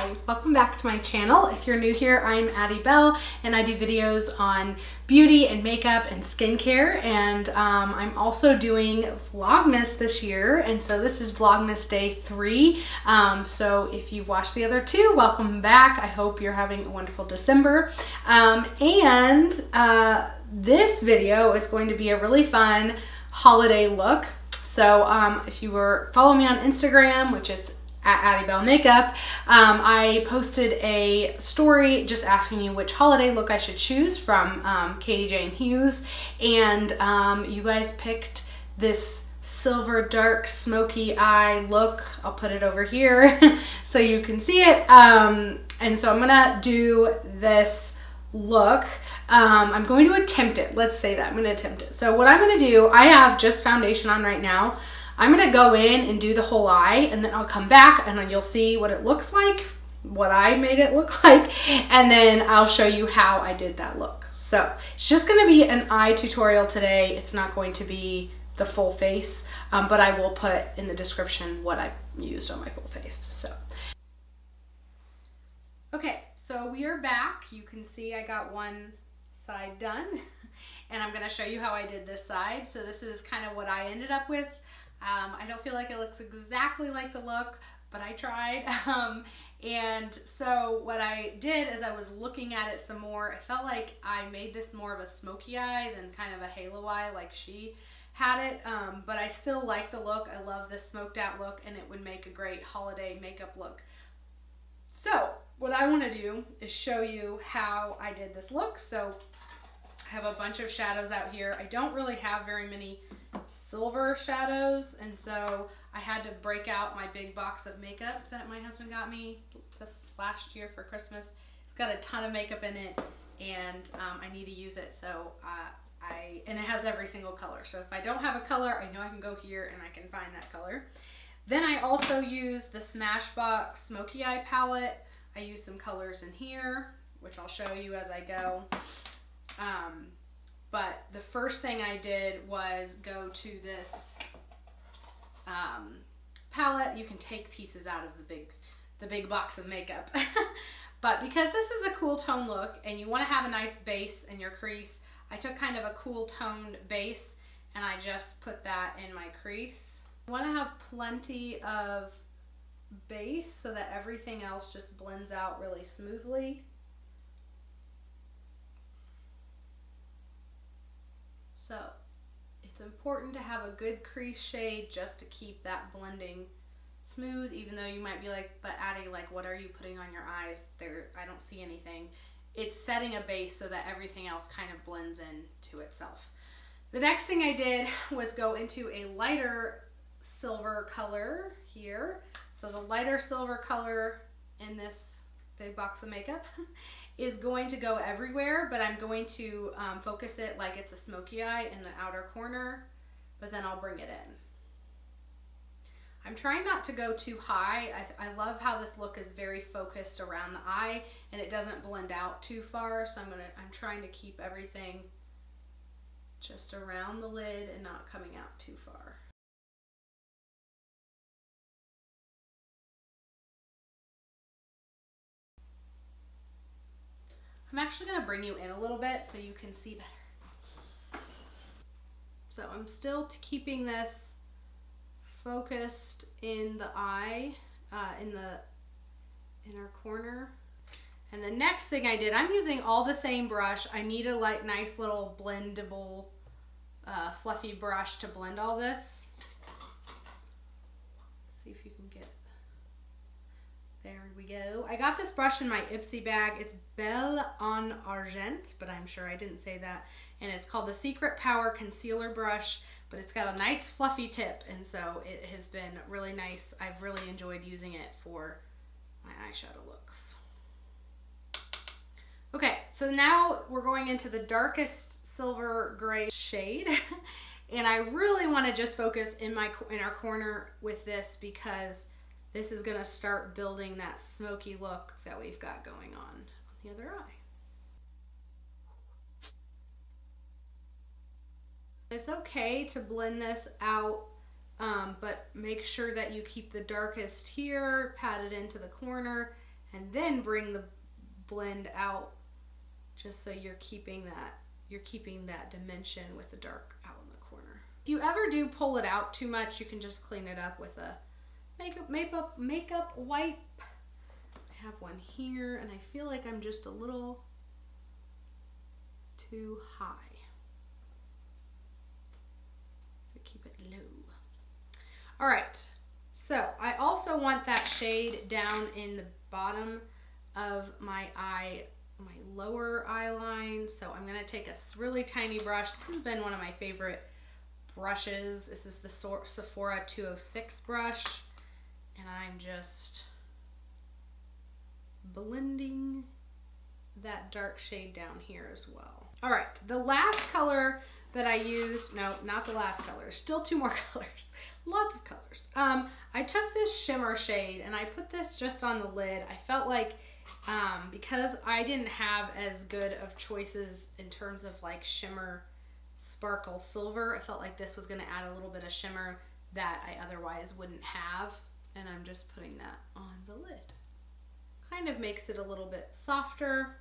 Hi, welcome back to my channel. If you're new here, I'm Addie Bell and I do videos on beauty and makeup and skincare, and I'm also doing Vlogmas this year, and so this is Vlogmas day 3. So if you've watched the other 2, welcome back. I hope you're having a wonderful December. This video is going to be a really fun holiday look. So if you were following me on Instagram, which is at Addie Bell Makeup, I posted a story just asking you which holiday look I should choose from Katie J and Hughes, and you guys picked this silver dark smoky eye look. I'll put it over here so you can see it, and so I'm gonna do this look. I'm going to attempt it. Let's say that I'm going to attempt it. So what I'm going to do, I have just foundation on right now. I'm going to go in and do the whole eye, and then I'll come back and then you'll see what it looks like, what I made it look like, and then I'll show you how I did that look. So it's just going to be an eye tutorial today. It's not going to be the full face, but I will put in the description what I used on my full face. So, okay, so we are back. You can see I got one side done, and I'm going to show you how I did this side. So this is kind of what I ended up with. I don't feel like it looks exactly like the look, but I tried. And so what I did is I was looking at it some more. I felt like I made this more of a smoky eye than kind of a halo eye like she had it, but I still like the look. I love this smoked out look, and it would make a great holiday makeup look. So what I want to do is show you how I did this look. So I have a bunch of shadows out here. I don't really have very many silver shadows, and so I had to break out my big box of makeup that my husband got me this last year for Christmas. It's got a ton of makeup in it, and I need to use it. So and it has every single color. So if I don't have a color, I know I can go here and I can find that color. Then I also use the Smashbox Smoky Eye palette. I use some colors in here, which I'll show you as I go. But the first thing I did was go to this palette. You can take pieces out of the big box of makeup. But because this is a cool tone look and you want to have a nice base in your crease, I took kind of a cool toned base and I just put that in my crease. I want to have plenty of base so that everything else just blends out really smoothly. So it's important to have a good crease shade just to keep that blending smooth, even though you might be like, but Addie, like, what are you putting on your eyes? I don't see anything. It's setting a base so that everything else kind of blends in to itself. The next thing I did was go into a lighter silver color here. So the lighter silver color in this big box of makeup is going to go everywhere, but I'm going to focus it like it's a smoky eye in the outer corner, but then I'll bring it in. I'm trying not to go too high. I love how this look is very focused around the eye and it doesn't blend out too far, so I'm trying to keep everything just around the lid and not coming out too far. I'm actually going to bring you in a little bit so you can see better. So I'm still keeping this focused in the eye, in the inner corner. And the next thing I did, I'm using all the same brush. I need a nice little blendable, fluffy brush to blend all this. See if you can get. There we go. I got this brush in my Ipsy bag. It's Belle en Argent, but I'm sure I didn't say that. And it's called the Secret Power Concealer Brush, but it's got a nice fluffy tip, and so it has been really nice. I've really enjoyed using it for my eyeshadow looks. Okay, so now we're going into the darkest silver gray shade. And I really want to just focus in our corner with this because this is going to start building that smoky look that we've got going on the other eye. It's okay to blend this out, but make sure that you keep the darkest here, pat it into the corner, and then bring the blend out just so you're keeping that dimension with the dark out in the corner. If you ever do pull it out too much, you can just clean it up with a makeup wipe. I have one here, and I feel like I'm just a little too high. So keep it low. All right, so I also want that shade down in the bottom of my eye, my lower eye line. So I'm gonna take a really tiny brush. This has been one of my favorite brushes. This is the Sephora 206 brush, and I'm just blending that dark shade down here as well. All right, the last color that I used, no, not the last color, still two more colors, lots of colors. I took this shimmer shade and I put this just on the lid. I felt like because I didn't have as good of choices in terms of like shimmer sparkle silver, I felt like this was gonna add a little bit of shimmer that I otherwise wouldn't have, and I'm just putting that on the lid. Kind of makes it a little bit softer.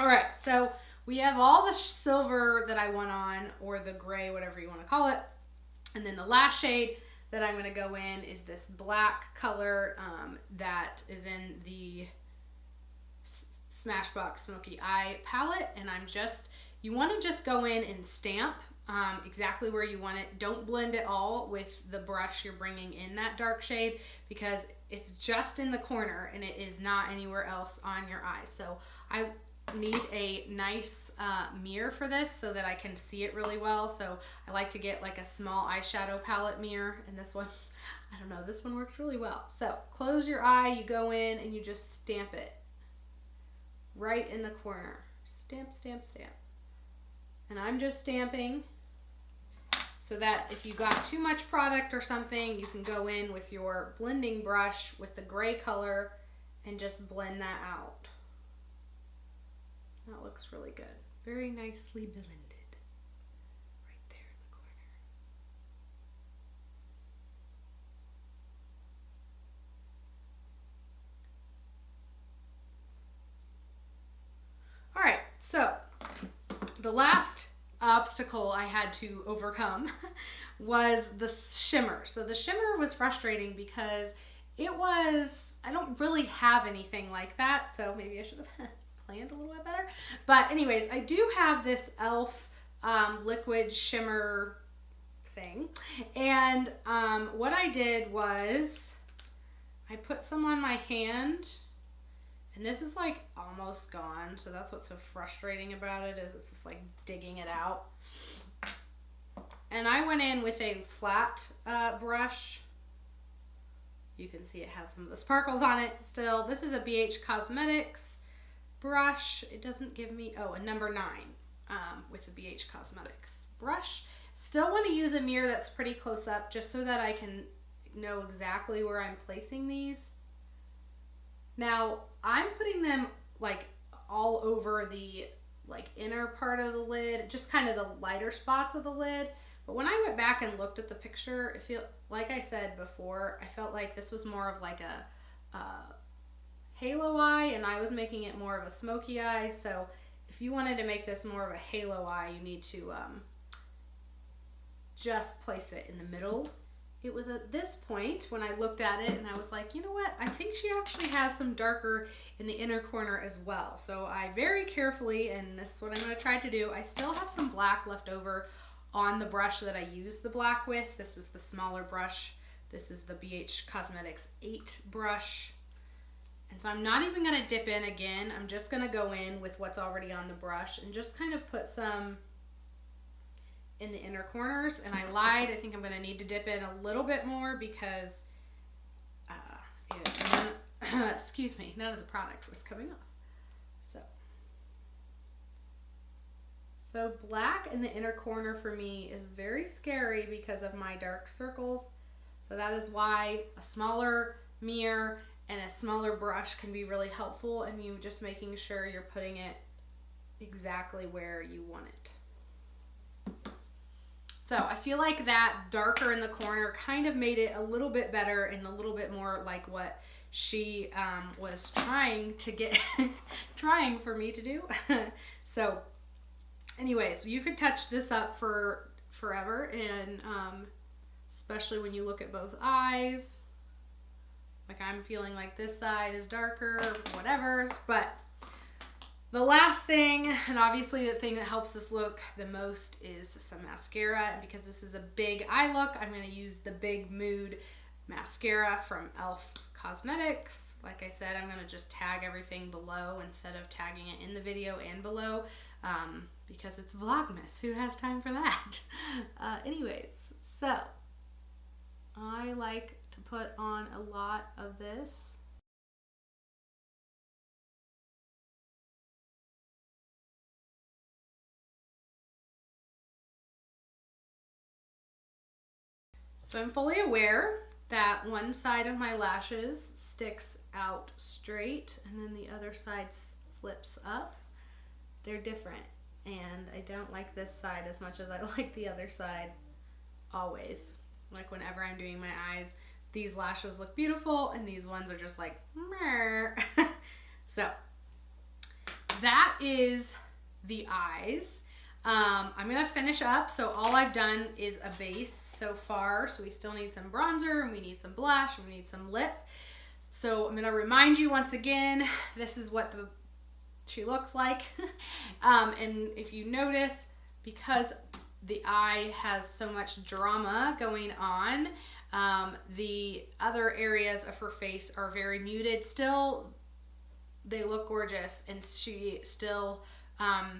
All right, so we have all the silver that I want on, or the gray, whatever you want to call it. And then the last shade that I'm going to go in is this black color that is in the Smashbox Smoky Eye palette. And you want to just go in and stamp exactly where you want it. Don't blend it all with the brush you're bringing in that dark shade, because it's just in the corner and it is not anywhere else on your eye. So I need a nice mirror for this so that I can see it really well. So I like to get like a small eyeshadow palette mirror, and this one, I don't know, this one works really well. So close your eye, you go in and you just stamp it right in the corner. Stamp, stamp, stamp. And I'm just stamping so that if you got too much product or something, you can go in with your blending brush with the gray color and just blend that out. That looks really good. Very nicely blended. Right there in the corner. All right, so the last obstacle I had to overcome was the shimmer. So the shimmer was frustrating because I don't really have anything like that, so maybe I should have planned a little bit better. But anyways, I do have this e.l.f. Liquid shimmer thing, and what I did was I put some on my hand, and this is like almost gone, so that's what's so frustrating about it, is it's just like digging it out. And I went in with a flat brush. You can see it has some of the sparkles on it still. This is a BH Cosmetics brush. It doesn't give me, a number 9 with the BH Cosmetics brush. Still want to use a mirror that's pretty close up just so that I can know exactly where I'm placing these. Now, I'm putting them like all over the like inner part of the lid, just kind of the lighter spots of the lid. But when I went back and looked at the picture, it feel like I said before, I felt like this was more of like a halo eye, and I was making it more of a smoky eye. So if you wanted to make this more of a halo eye, you need to just place it in the middle. It was at this point when I looked at it and I was like, you know what? I think she actually has some darker in the inner corner as well. So I very carefully, and this is what I'm going to try to do, I still have some black left over on the brush that I used the black with. This was the smaller brush. This is the BH Cosmetics 8 brush. And so I'm not even going to dip in again. I'm just going to go in with what's already on the brush and just kind of put some in the inner corners. And I lied. I think I'm going to need to dip in a little bit more because, excuse me, none of the product was coming off. So black in the inner corner for me is very scary because of my dark circles. So that is why a smaller mirror and a smaller brush can be really helpful, and you just making sure you're putting it exactly where you want it. So I feel like that darker in the corner kind of made it a little bit better and a little bit more like what she was trying to get, trying for me to do. So anyways, you could touch this up for forever, and especially when you look at both eyes. Like I'm feeling like this side is darker, whatever, but the last thing, and obviously the thing that helps this look the most, is some mascara. And because this is a big eye look, I'm going to use the Big Mood mascara from e.l.f. Cosmetics. Like I said, I'm going to just tag everything below instead of tagging it in the video and below, because it's Vlogmas. Who has time for that? Anyways, so I like to put on a lot of this. So I'm fully aware that one side of my lashes sticks out straight and then the other side flips up. They're different, and I don't like this side as much as I like the other side always. Like whenever I'm doing my eyes, these lashes look beautiful and these ones are just like meh. So that is the eyes. I'm gonna finish up. So all I've done is a base so far. So we still need some bronzer, and we need some blush, and we need some lip. So I'm gonna remind you once again, this is what she looks like. And if you notice, because the eye has so much drama going on, the other areas of her face are very muted. Still, they look gorgeous, and she still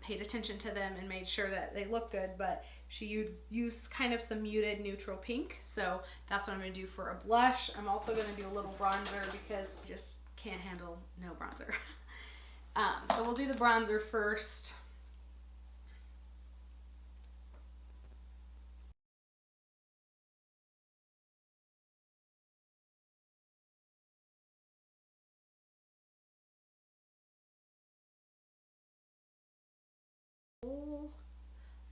paid attention to them and made sure that they look good, but she used kind of some muted neutral pink. So that's what I'm going to do for a blush. I'm also going to do a little bronzer because I just can't handle no bronzer. So we'll do the bronzer first.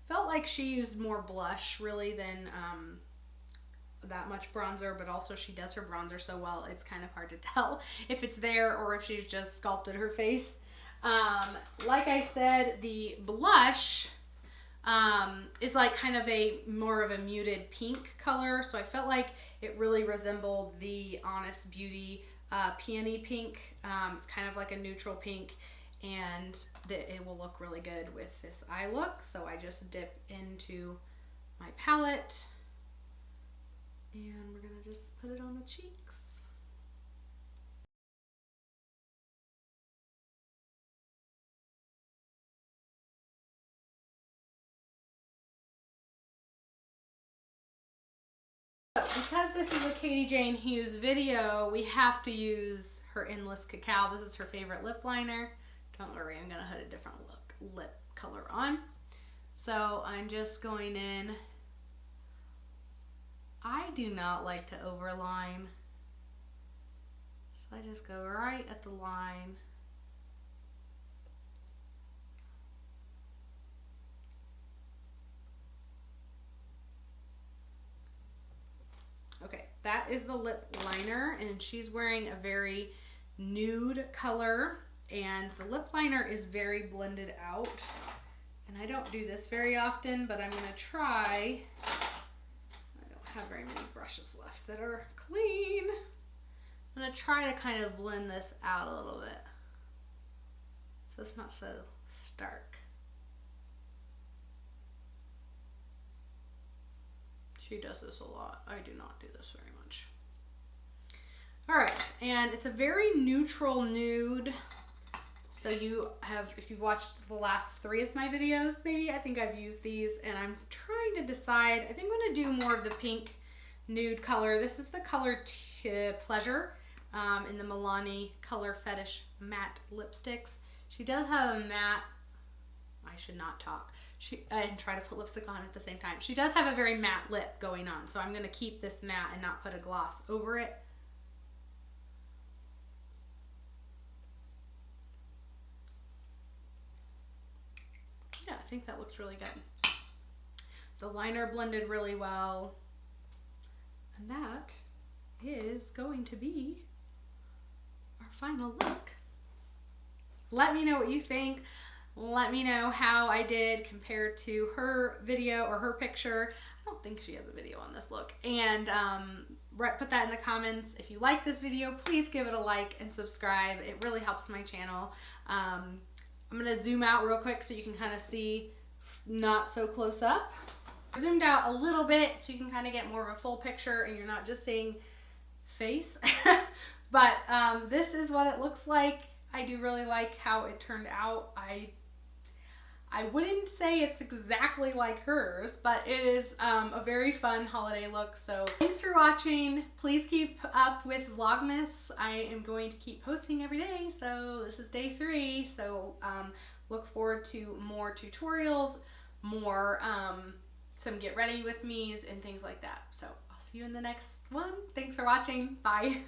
Felt like she used more blush really than that much bronzer, but also she does her bronzer so well it's kind of hard to tell if it's there or if she's just sculpted her face. Like I said, the blush is like kind of a more of a muted pink color, so I felt like it really resembled the Honest Beauty Peony pink. It's kind of like a neutral pink, and it will look really good with this eye look. So I just dip into my palette and we're gonna just put it on the cheeks. Because this is a Katie Jane Hughes video, we have to use her Endless Cacao. This is her favorite lip liner. Don't worry, I'm gonna put a different lip color on. So I'm just going in. I do not like to overline, so I just go right at the line. Okay, that is the lip liner, and she's wearing a very nude color, and the lip liner is very blended out. And I don't do this very often, but I'm gonna try. I don't have very many brushes left that are clean. I'm gonna try to kind of blend this out a little bit so it's not so stark. She does this a lot. I do not do this very much. All right, and it's a very neutral nude. So you have, if you've watched the last 3 of my videos, maybe, I think I've used these, and I'm trying to decide. I think I'm gonna do more of the pink nude color. This is the color Pleasure in the Milani color Fetish matte lipsticks. She does have a matte, I should not talk. And try to put lipstick on at the same time. She does have a very matte lip going on, so I'm gonna keep this matte and not put a gloss over it. Yeah, I think that looks really good. The liner blended really well. And that is going to be final look. Let me know what you think. Let me know how I did compared to her video or her picture. I don't think she has a video on this look. And put that in the comments. If you like this video, please give it a like and subscribe. It really helps my channel. I'm going to zoom out real quick so you can kind of see not so close up. I zoomed out a little bit so you can kind of get more of a full picture and you're not just seeing face. But this is what it looks like. I do really like how it turned out. I wouldn't say it's exactly like hers, but it is a very fun holiday look. So thanks for watching. Please keep up with Vlogmas. I am going to keep posting every day. So this is day 3. So look forward to more tutorials, more some get ready with me's and things like that. So I'll see you in the next one. Thanks for watching. Bye.